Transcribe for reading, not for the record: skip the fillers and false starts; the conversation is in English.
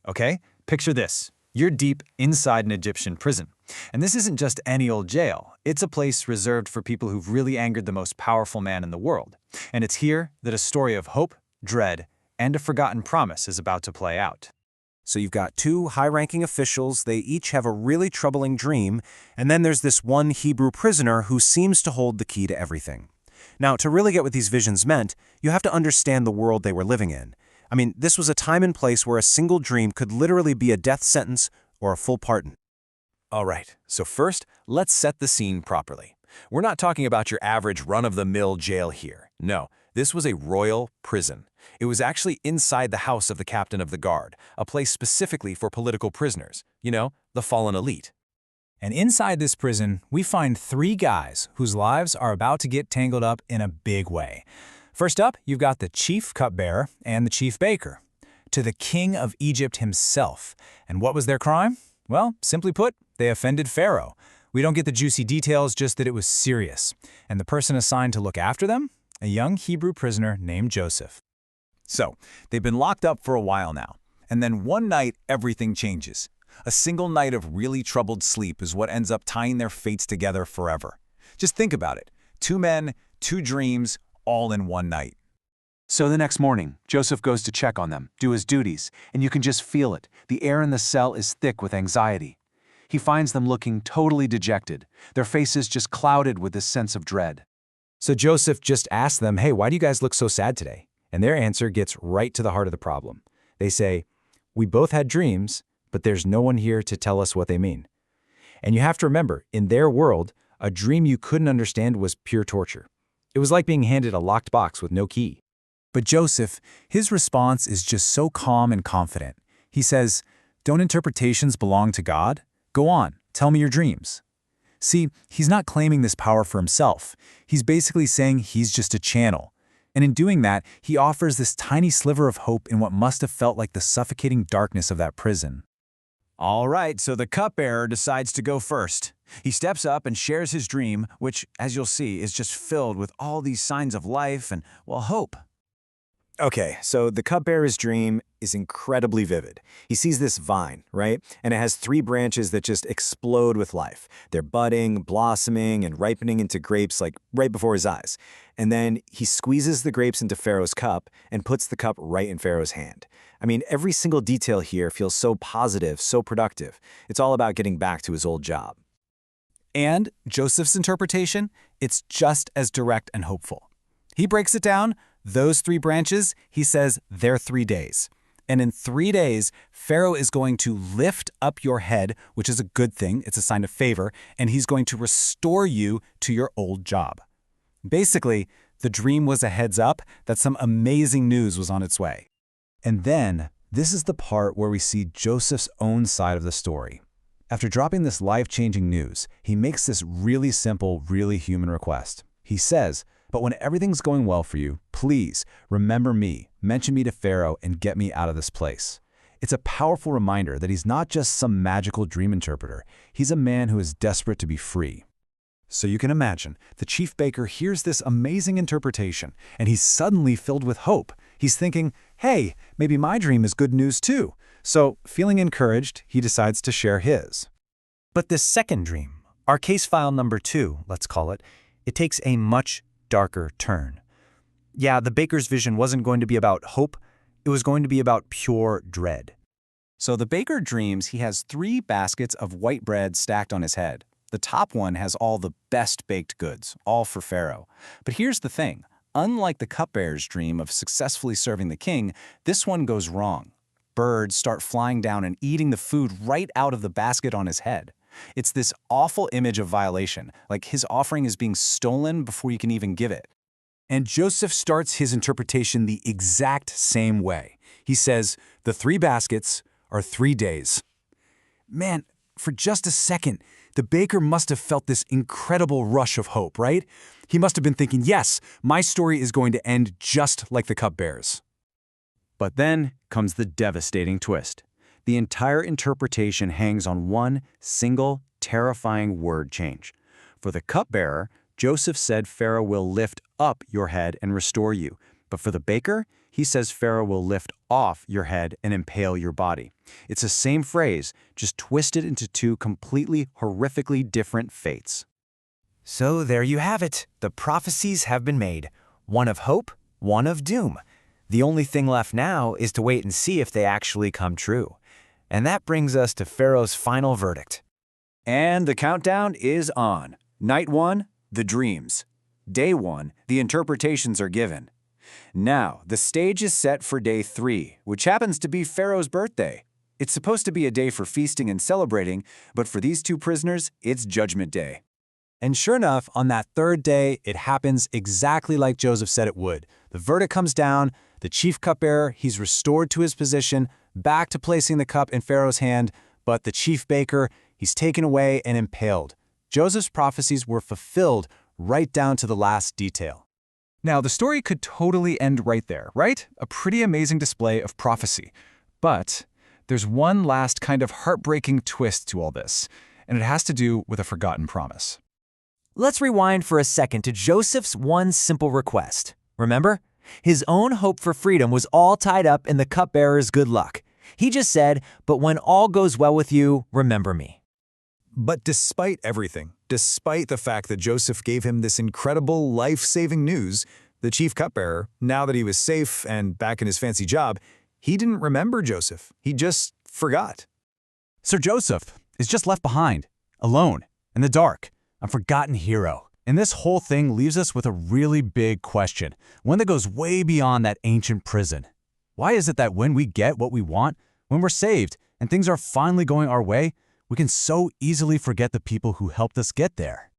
Okay? Picture this. You're deep inside an Egyptian prison. And this isn't just any old jail. It's a place reserved for people who've really angered the most powerful man in the world. And it's here that a story of hope, dread, and a forgotten promise is about to play out. So you've got two high-ranking officials, they each have a really troubling dream, and then there's this one Hebrew prisoner who seems to hold the key to everything. Now, to really get what these visions meant, you have to understand the world they were living in. I mean, this was a time and place where a single dream could literally be a death sentence or a full pardon. All right, so first, let's set the scene properly. We're not talking about your average run-of-the-mill jail here. No, this was a royal prison. It was actually inside the house of the captain of the guard, a place specifically for political prisoners, you know, the fallen elite. And inside this prison, we find three guys whose lives are about to get tangled up in a big way. First up, you've got the chief cupbearer and the chief baker, to the king of Egypt himself. And what was their crime? Well, simply put, they offended Pharaoh. We don't get the juicy details, just that it was serious. And the person assigned to look after them? A young Hebrew prisoner named Joseph. So, they've been locked up for a while now. And then one night, everything changes. A single night of really troubled sleep is what ends up tying their fates together forever. Just think about it. Two men, two dreams, all in one night. So the next morning, Joseph goes to check on them, do his duties, and you can just feel it. The air in the cell is thick with anxiety. He finds them looking totally dejected, their faces just clouded with this sense of dread. So Joseph just asks them, hey, why do you guys look so sad today? And their answer gets right to the heart of the problem. They say, we both had dreams, but there's no one here to tell us what they mean. And you have to remember, in their world, a dream you couldn't understand was pure torture. It was like being handed a locked box with no key. But Joseph, his response is just so calm and confident. He says, don't interpretations belong to God? Go on, tell me your dreams. See, he's not claiming this power for himself. He's basically saying he's just a channel. And in doing that, he offers this tiny sliver of hope in what must have felt like the suffocating darkness of that prison. All right, so the cupbearer decides to go first. He steps up and shares his dream, which, as you'll see, is just filled with all these signs of life and, well, hope. Okay, so the cupbearer's dream is incredibly vivid. He sees this vine, right? And it has three branches that just explode with life. They're budding, blossoming, and ripening into grapes like right before his eyes. And then he squeezes the grapes into Pharaoh's cup and puts the cup right in Pharaoh's hand. I mean, every single detail here feels so positive, so productive. It's all about getting back to his old job. And Joseph's interpretation, it's just as direct and hopeful. He breaks it down. Those three branches, he says, they're 3 days. And in 3 days, Pharaoh is going to lift up your head, which is a good thing, it's a sign of favor, and he's going to restore you to your old job. Basically, the dream was a heads up that some amazing news was on its way. And then, this is the part where we see Joseph's own side of the story. After dropping this life-changing news, he makes this really simple, really human request. He says, but when everything's going well for you, please remember me, mention me to Pharaoh, and get me out of this place. It's a powerful reminder that he's not just some magical dream interpreter. He's a man who is desperate to be free. So you can imagine, the chief baker hears this amazing interpretation, and he's suddenly filled with hope. He's thinking, hey, maybe my dream is good news too. So, feeling encouraged, he decides to share his. But this second dream, our case file number 2, let's call it, it takes a much darker turn. Yeah, the baker's vision wasn't going to be about hope, it was going to be about pure dread. So the baker dreams he has 3 baskets of white bread stacked on his head. The top one has all the best baked goods, all for Pharaoh. But here's the thing, unlike the cupbearer's dream of successfully serving the king, this one goes wrong. Birds start flying down and eating the food right out of the basket on his head. It's this awful image of violation, like his offering is being stolen before you can even give it. And Joseph starts his interpretation the exact same way. He says, the 3 baskets are 3 days. Man, for just a second, the baker must have felt this incredible rush of hope, right? He must have been thinking, yes, my story is going to end just like the cupbearers. But then comes the devastating twist. The entire interpretation hangs on one single, terrifying word change. For the cupbearer, Joseph said Pharaoh will lift up your head and restore you. But for the baker, he says Pharaoh will lift off your head and impale your body. It's the same phrase, just twisted into two completely horrifically different fates. So there you have it. The prophecies have been made. One of hope, one of doom. The only thing left now is to wait and see if they actually come true. And that brings us to Pharaoh's final verdict. And the countdown is on. Night 1, the dreams. Day 1, the interpretations are given. Now, the stage is set for day 3, which happens to be Pharaoh's birthday. It's supposed to be a day for feasting and celebrating, but for these two prisoners, it's Judgment Day. And sure enough, on that third day, it happens exactly like Joseph said it would. The verdict comes down, the chief cupbearer, he's restored to his position, back to placing the cup in Pharaoh's hand, but the chief baker, he's taken away and impaled. Joseph's prophecies were fulfilled right down to the last detail. Now, the story could totally end right there, right? A pretty amazing display of prophecy. But there's one last kind of heartbreaking twist to all this, and it has to do with a forgotten promise. Let's rewind for a second to Joseph's one simple request. Remember? His own hope for freedom was all tied up in the cupbearer's good luck. He just said, "But when all goes well with you, remember me." But despite everything, despite the fact that Joseph gave him this incredible life-saving news, the chief cupbearer, now that he was safe and back in his fancy job, he didn't remember Joseph. He just forgot. Sir Joseph is just left behind, alone, in the dark, a forgotten hero. And this whole thing leaves us with a really big question, one that goes way beyond that ancient prison. Why is it that when we get what we want, when we're saved, and things are finally going our way, we can so easily forget the people who helped us get there?